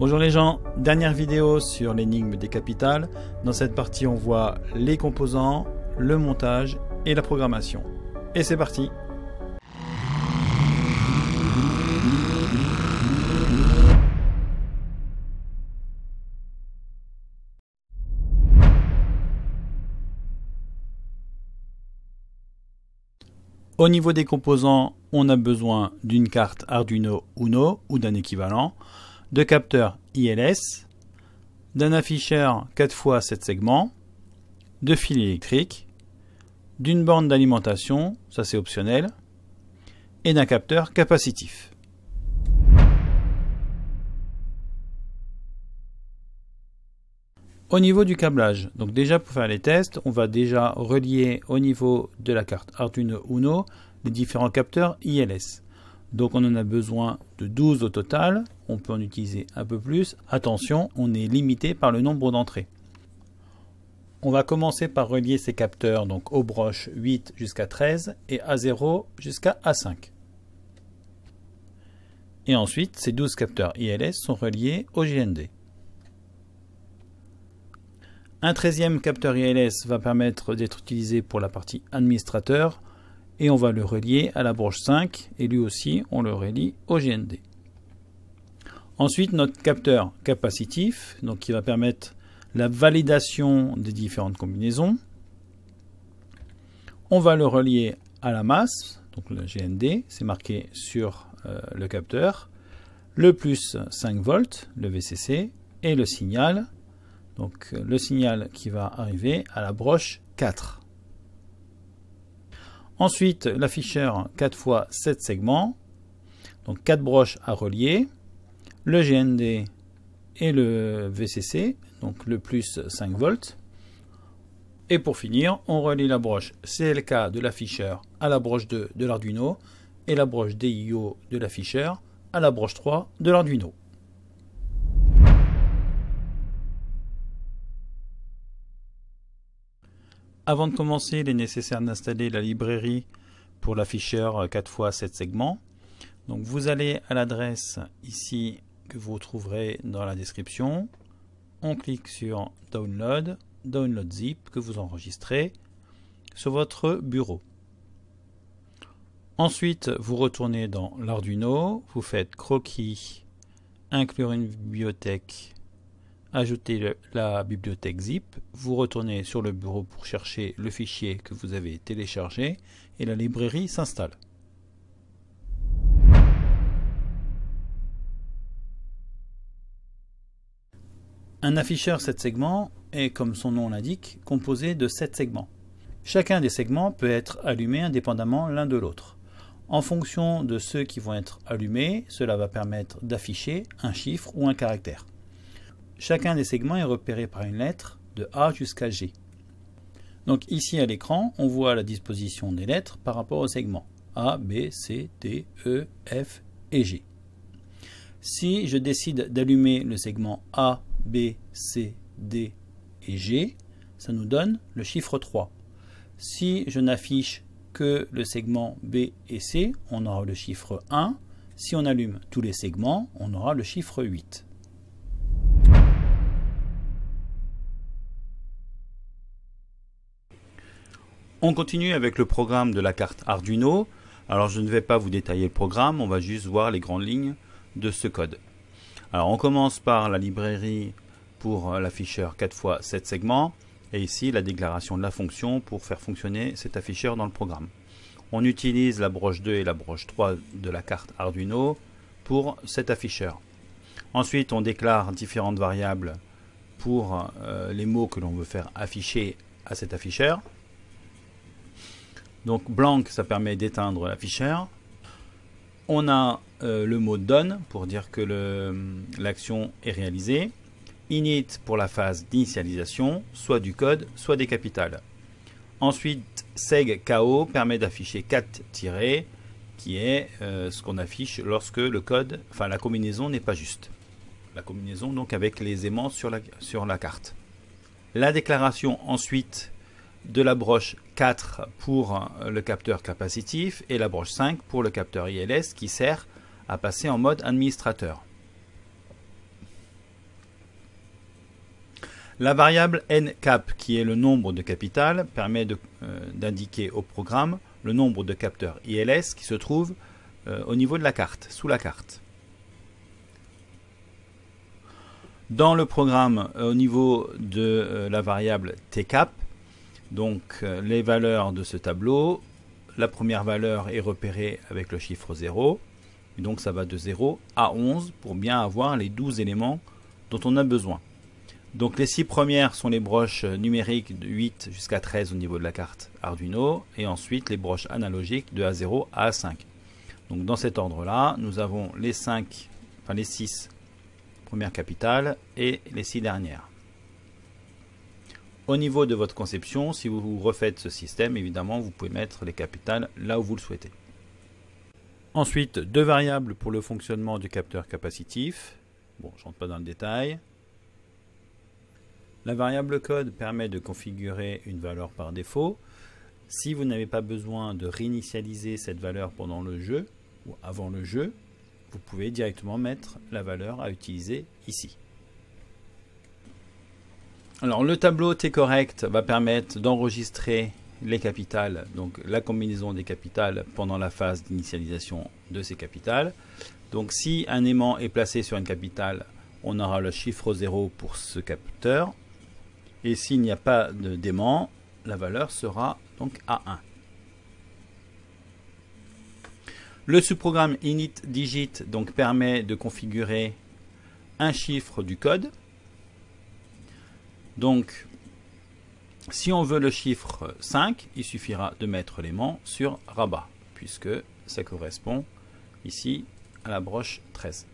Bonjour les gens, dernière vidéo sur l'énigme des capitales. Dans cette partie on voit les composants, le montage et la programmation. Et c'est parti! Au niveau des composants, on a besoin d'une carte Arduino Uno ou d'un équivalent, de capteurs ILS, d'un afficheur 4x7 segments, de fils électriques, d'une borne d'alimentation, ça c'est optionnel, et d'un capteur capacitif. Au niveau du câblage, donc déjà pour faire les tests, on va déjà relier au niveau de la carte Arduino Uno les différents capteurs ILS. Donc on en a besoin de 12 au total, on peut en utiliser un peu plus. Attention, on est limité par le nombre d'entrées. On va commencer par relier ces capteurs donc aux broches 8 jusqu'à 13 et A0 jusqu'à A5. Et ensuite, ces 12 capteurs ILS sont reliés au GND. Un 13e capteur ILS va permettre d'être utilisé pour la partie administrateur et on va le relier à la broche 5 et lui aussi on le relie au GND. Ensuite notre capteur capacitif donc qui va permettre la validation des différentes combinaisons. On va le relier à la masse, donc le GND, c'est marqué sur le capteur, le plus 5 volts, le VCC et le signal. Donc le signal qui va arriver à la broche 4. Ensuite, l'afficheur 4x7 segments, donc 4 broches à relier, le GND et le VCC, donc le plus 5 volts. Et pour finir, on relie la broche CLK de l'afficheur à la broche 2 de l'Arduino et la broche DIO de l'afficheur à la broche 3 de l'Arduino. Avant de commencer, il est nécessaire d'installer la librairie pour l'afficheur 4x7 segments. Donc vous allez à l'adresse ici que vous trouverez dans la description. On clique sur Download, Download Zip que vous enregistrez sur votre bureau. Ensuite, vous retournez dans l'Arduino, vous faites croquis, inclure une bibliothèque, ajouter la bibliothèque zip, vous retournez sur le bureau pour chercher le fichier que vous avez téléchargé et la librairie s'installe. Un afficheur 7 segments est, comme son nom l'indique, composé de 7 segments. Chacun des segments peut être allumé indépendamment l'un de l'autre. En fonction de ceux qui vont être allumés, cela va permettre d'afficher un chiffre ou un caractère. Chacun des segments est repéré par une lettre de A jusqu'à G. Donc ici à l'écran, on voit la disposition des lettres par rapport aux segments A, B, C, D, E, F et G. Si je décide d'allumer le segment A, B, C, D et G, ça nous donne le chiffre 3. Si je n'affiche que le segment B et C, on aura le chiffre 1. Si on allume tous les segments, on aura le chiffre 8. On continue avec le programme de la carte Arduino. Alors je ne vais pas vous détailler le programme, on va juste voir les grandes lignes de ce code. Alors on commence par la librairie pour l'afficheur 4x7 segments et ici la déclaration de la fonction pour faire fonctionner cet afficheur dans le programme. On utilise la broche 2 et la broche 3 de la carte Arduino pour cet afficheur. Ensuite on déclare différentes variables pour les mots que l'on veut faire afficher à cet afficheur. Donc blank, ça permet d'éteindre l'afficheur. On a le mot done pour dire que l'action est réalisée. Init pour la phase d'initialisation, soit du code, soit des capitales. Ensuite, seg KO permet d'afficher 4 tirets, qui est ce qu'on affiche lorsque le code, enfin la combinaison n'est pas juste. La combinaison donc avec les aimants sur la carte. La déclaration ensuite de la broche 4 pour le capteur capacitif et la broche 5 pour le capteur ILS qui sert à passer en mode administrateur. La variable ncap, qui est le nombre de capital, permet d'indiquer au programme le nombre de capteurs ILS qui se trouvent au niveau de la carte, sous la carte. Dans le programme, au niveau de la variable tcap, donc les valeurs de ce tableau, la première valeur est repérée avec le chiffre 0, et donc ça va de 0 à 11 pour bien avoir les 12 éléments dont on a besoin. Donc les 6 premières sont les broches numériques de 8 jusqu'à 13 au niveau de la carte Arduino, et ensuite les broches analogiques de A0 à A5. Donc dans cet ordre-là, nous avons les 6 premières capitales et les 6 dernières. Au niveau de votre conception, si vous refaites ce système, évidemment, vous pouvez mettre les capitales là où vous le souhaitez. Ensuite, 2 variables pour le fonctionnement du capteur capacitif. Bon, je ne rentre pas dans le détail. La variable code permet de configurer une valeur par défaut. Si vous n'avez pas besoin de réinitialiser cette valeur pendant le jeu ou avant le jeu, vous pouvez directement mettre la valeur à utiliser ici. Alors le tableau tcorrect va permettre d'enregistrer les capitales, donc la combinaison des capitales pendant la phase d'initialisation de ces capitales. Donc si un aimant est placé sur une capitale, on aura le chiffre 0 pour ce capteur. Et s'il n'y a pas d'aimant, la valeur sera donc A1. Le sous-programme init-digit donc permet de configurer un chiffre du code. Donc, si on veut le chiffre 5, il suffira de mettre l'aimant sur rabat, puisque ça correspond ici à la broche 13.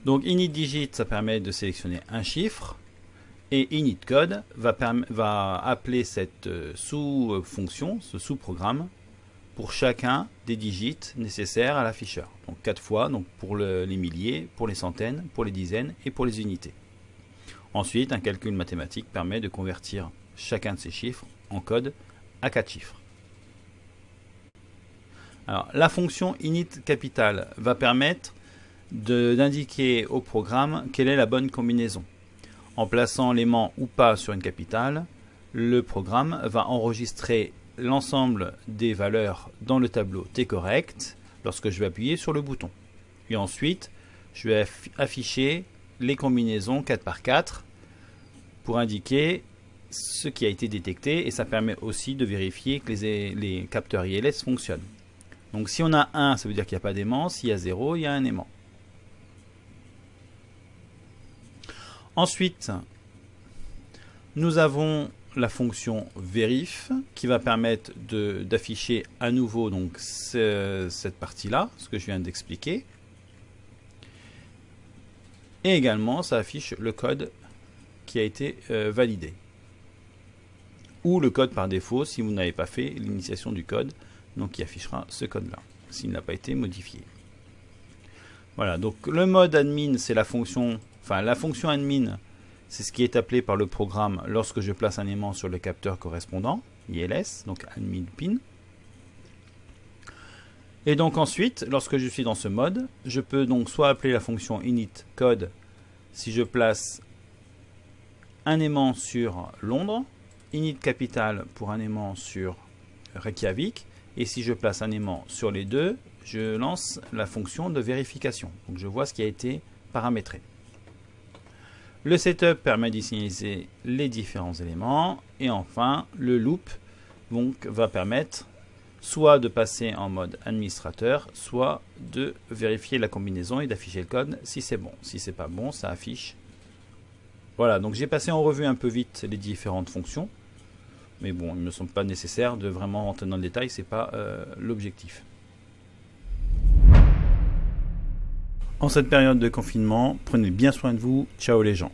Donc, init-digit, ça permet de sélectionner un chiffre, et init-code va appeler cette sous-fonction, ce sous-programme, pour chacun des digits nécessaires à l'afficheur. Donc 4 fois, donc pour les milliers, pour les centaines, pour les dizaines et pour les unités. Ensuite, un calcul mathématique permet de convertir chacun de ces chiffres en code à 4 chiffres. Alors, la fonction init-capital va permettre d'indiquer au programme quelle est la bonne combinaison. En plaçant l'aimant ou pas sur une capitale, le programme va enregistrer l'ensemble des valeurs dans le tableau tcorrect lorsque je vais appuyer sur le bouton. Et ensuite, je vais afficher les combinaisons 4 par 4 pour indiquer ce qui a été détecté, et ça permet aussi de vérifier que les capteurs ILS fonctionnent. Donc si on a 1, ça veut dire qu'il n'y a pas d'aimant, s'il y a 0, il y a un aimant. Ensuite, nous avons la fonction verif qui va permettre d'afficher à nouveau donc cette partie-là, ce que je viens d'expliquer. Et également, ça affiche le code qui a été validé. Ou le code par défaut si vous n'avez pas fait l'initiation du code, donc il affichera ce code-là, s'il n'a pas été modifié. Voilà, donc le mode admin, c'est la fonction admin, c'est ce qui est appelé par le programme lorsque je place un aimant sur le capteur correspondant, ILS, donc admin pin. Et donc ensuite, lorsque je suis dans ce mode, je peux donc soit appeler la fonction init code si je place un aimant sur Londres, init capital pour un aimant sur Reykjavik, et si je place un aimant sur les deux, je lance la fonction de vérification. Donc je vois ce qui a été paramétré. Le setup permet d'initialiser les différents éléments, et enfin le loop donc, va permettre soit de passer en mode administrateur, soit de vérifier la combinaison et d'afficher le code si c'est bon. Si c'est pas bon, ça affiche. Voilà, donc j'ai passé en revue un peu vite les différentes fonctions, mais bon, il ne me semble pas nécessaire de vraiment rentrer dans le détail, c'est pas l'objectif. En cette période de confinement, prenez bien soin de vous. Ciao les gens.